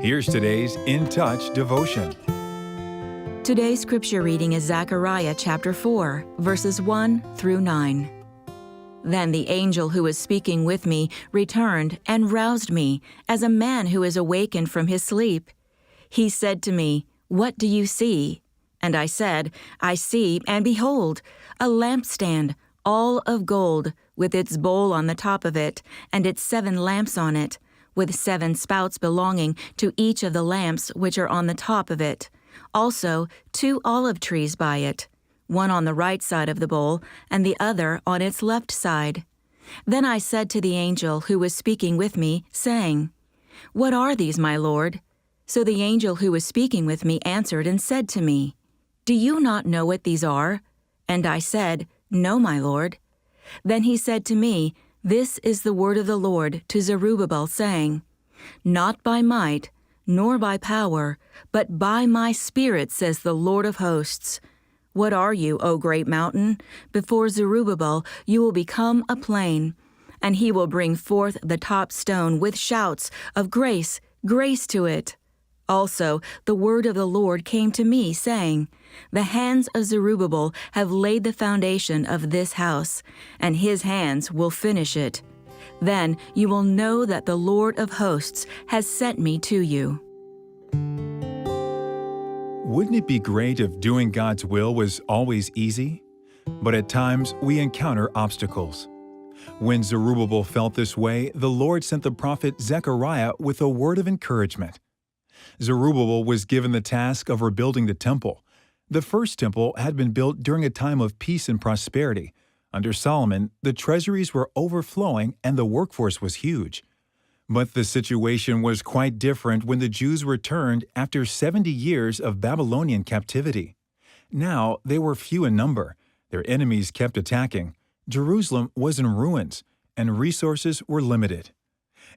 Here's today's In Touch devotion. Today's scripture reading is Zechariah chapter 4, verses 1 through 9. Then the angel who was speaking with me returned and roused me, as a man who is awakened from his sleep. He said to me, "What do you see?" And I said, "I see, and behold, a lampstand, all of gold, with its bowl on the top of it, and its 7 lamps on it, with 7 spouts belonging to each of the lamps which are on the top of it. Also 2 olive trees by it, one on the right side of the bowl, and the other on its left side." Then I said to the angel who was speaking with me, saying, "What are these, my lord?" So the angel who was speaking with me answered and said to me, "Do you not know what these are?" And I said, "No, my lord." Then he said to me, "This is the word of the Lord to Zerubbabel, saying, Not by might, nor by power, but by my Spirit, says the Lord of hosts. What are you, O great mountain? Before Zerubbabel you will become a plain, and he will bring forth the top stone with shouts of grace, grace to it." Also the word of the Lord came to me, saying, "The hands of Zerubbabel have laid the foundation of this house, and his hands will finish it. Then you will know that the Lord of hosts has sent me to you." Wouldn't it be great if doing God's will was always easy? But at times we encounter obstacles. When Zerubbabel felt this way, the Lord sent the prophet Zechariah with a word of encouragement. Zerubbabel was given the task of rebuilding the temple. The first temple had been built during a time of peace and prosperity. Under Solomon, the treasuries were overflowing and the workforce was huge. But the situation was quite different when the Jews returned after 70 years of Babylonian captivity. Now they were few in number. Their enemies kept attacking. Jerusalem was in ruins, and resources were limited.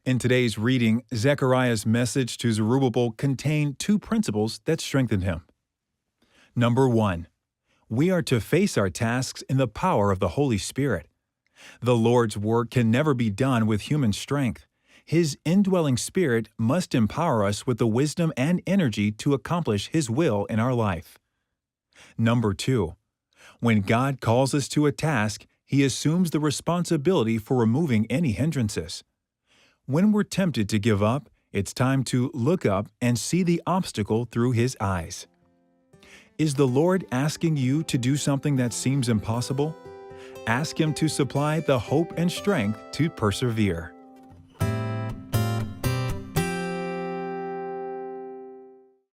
In today's reading, Zechariah's message to Zerubbabel contained 2 principles that strengthened him. Number 1. We are to face our tasks in the power of the Holy Spirit. The Lord's work can never be done with human strength. His indwelling Spirit must empower us with the wisdom and energy to accomplish His will in our life. Number 2. When God calls us to a task, He assumes the responsibility for removing any hindrances. When we're tempted to give up, it's time to look up and see the obstacle through His eyes. Is the Lord asking you to do something that seems impossible? Ask Him to supply the hope and strength to persevere.